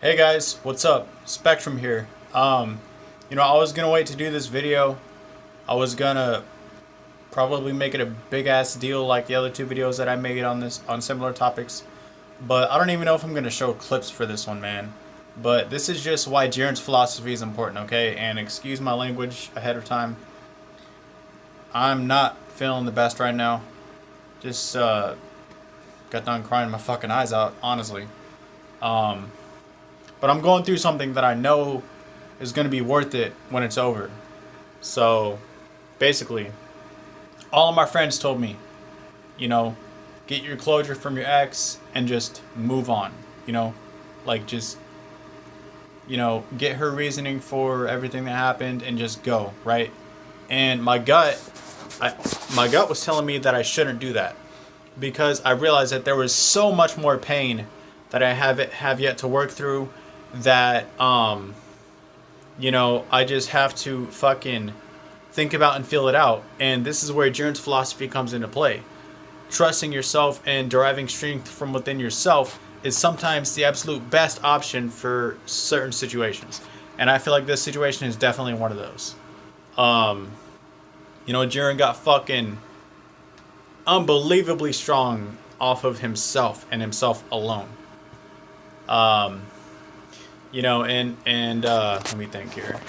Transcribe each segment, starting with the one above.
Hey guys, what's up? Spectrum here. I was gonna wait to do this video. I was gonna probably make it a big ass deal like the other two videos that I made on similar topics. But I don't even know if I'm gonna show clips for this one, man. But this is just why Jiren's philosophy is important, okay? And excuse my language ahead of time. I'm not feeling the best right now. Just got done crying my fucking eyes out, honestly. Um, But I'm going through something that I know is going to be worth it when it's over. So, basically, all of my friends told me, you know, get your closure from your ex and just move on. You know, like just, get her reasoning for everything that happened and just go, right? And my gut was telling me that I shouldn't do that because I realized that there was so much more pain that I have yet to work through that I just have to fucking think about and feel it out. And this is where Jiren's philosophy comes into play. Trusting yourself and deriving strength from within yourself is sometimes the absolute best option for certain situations. And I feel like this situation is definitely one of those. Jiren got fucking unbelievably strong off of himself and himself alone. Let me think here.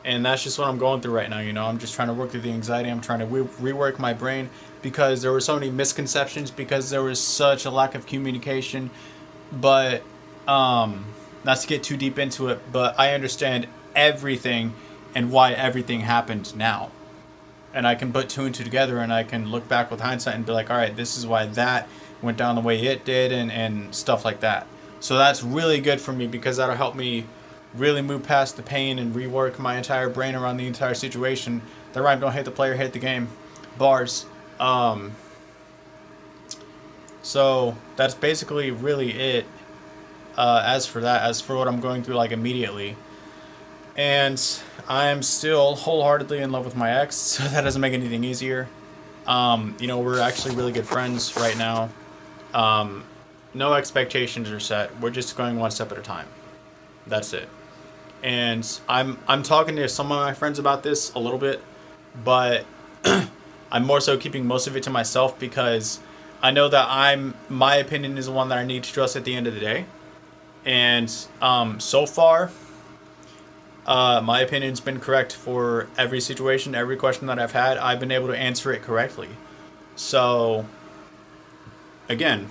And that's just what I'm going through right now. I'm just trying to work through the anxiety. I'm trying to rework my brain because there were so many misconceptions, because there was such a lack of communication. But not to get too deep into it, but I understand everything and why everything happened now. And I can put two and two together, and I can look back with hindsight and be like, all right, this is why that went down the way it did, and stuff like that. So that's really good for me because that'll help me really move past the pain and rework my entire brain around the entire situation. The rhyme don't hate the player, hate the game. Bars. So that's basically really it. As for what I'm going through like immediately. And I am still wholeheartedly in love with my ex, so that doesn't make anything easier. We're actually really good friends right now. No expectations are set. We're just going one step at a time. That's it. And I'm talking to some of my friends about this a little bit, but I'm more so keeping most of it to myself because I know that my opinion is the one that I need to trust at the end of the day. And so far, my opinion's been correct for every situation, every question that I've had. I've been able to answer it correctly. So, again,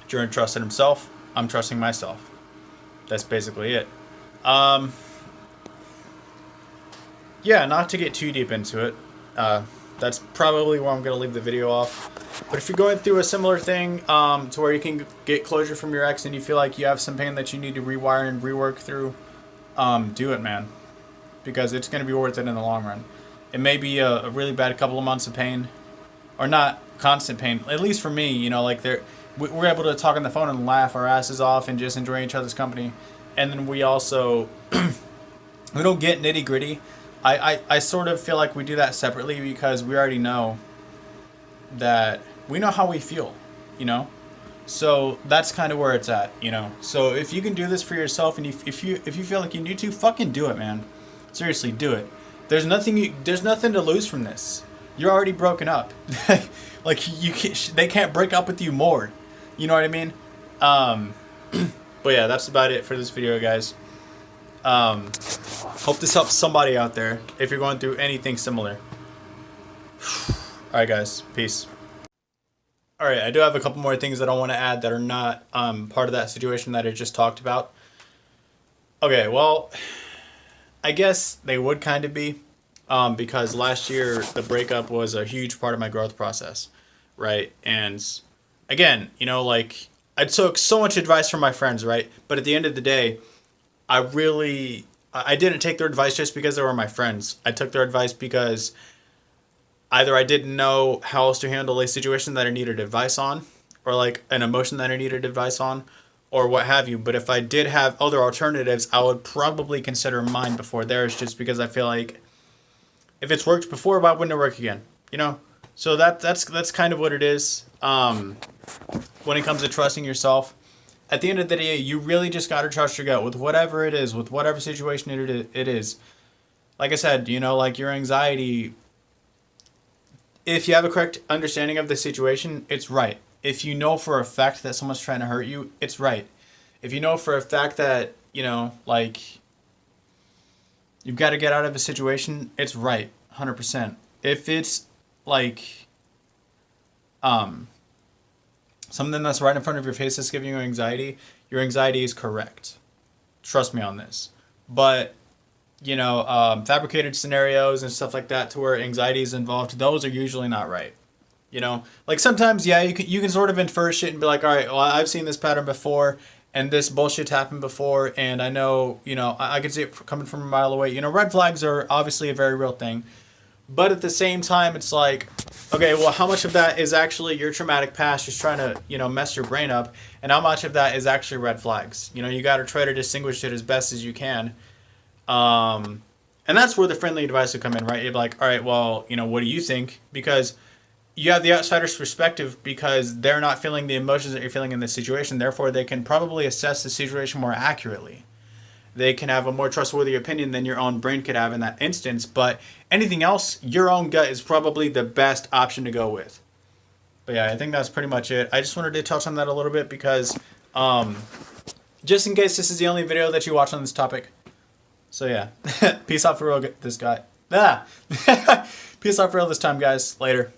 Jiren trusted himself. I'm trusting myself. That's basically it. Yeah, not to get too deep into it. That's probably where I'm going to leave the video off. But if you're going through a similar thing to where you can get closure from your ex and you feel like you have some pain that you need to rewire and rework through, do it, man. Because it's going to be worth it in the long run. It may be a really bad couple of months of pain. Or not constant pain. At least for me, we're able to talk on the phone and laugh our asses off and just enjoy each other's company. And then we also, we don't get nitty gritty. I sort of feel like we do that separately because we already know that we know how we feel, So that's kind of where it's at, So if you can do this for yourself and if you feel like you need to, fucking do it, man. Seriously, do it. There's nothing to lose from this. You're already broken up. Like they can't break up with you more. You know what I mean? But yeah, that's about it for this video, guys. Hope this helps somebody out there if you're going through anything similar. Alright, guys. Peace. Alright, I do have a couple more things that I want to add that are not part of that situation that I just talked about. Okay, well, I guess they would kind of be. Because last year the breakup was a huge part of my growth process, right? And again, I took so much advice from my friends, right? But at the end of the day, I didn't take their advice just because they were my friends. I took their advice because either I didn't know how else to handle a situation that I needed advice on, or like an emotion that I needed advice on, or what have you. But if I did have other alternatives, I would probably consider mine before theirs, just because I feel like if it's worked before, why wouldn't it work again? So that's kind of what it is. When it comes to trusting yourself, at the end of the day, you really just got to trust your gut with whatever it is, with whatever situation it is. Like I said, you know, like your anxiety, if you have a correct understanding of the situation, it's right. If you know for a fact that someone's trying to hurt you, it's right. If you know for a fact that, you know, like, you've got to get out of a situation, it's right. 100%. If it's, like, something that's right in front of your face that's giving you anxiety, your anxiety is correct. Trust me on this. But, you know, fabricated scenarios and stuff like that to where anxiety is involved, those are usually not right. You know, like sometimes, yeah, you can sort of infer shit and be like, all right, well, I've seen this pattern before, and this bullshit's happened before, and I know, you know, I can see it coming from a mile away. You know, red flags are obviously a very real thing. But at the same time, it's like, okay, well, how much of that is actually your traumatic past just trying to, you know, mess your brain up, and how much of that is actually red flags? You know, you got to try to distinguish it as best as you can. And that's where the friendly advice would come in, right? You'd be like, all right, well, you know, what do you think? Because you have the outsider's perspective because they're not feeling the emotions that you're feeling in this situation. Therefore, they can probably assess the situation more accurately. They can have a more trustworthy opinion than your own brain could have in that instance. But anything else, your own gut is probably the best option to go with. But yeah, I think that's pretty much it. I just wanted to touch on that a little bit because just in case this is the only video that you watch on this topic. So yeah, peace out for real this guy. Peace out for real this time, guys. Later.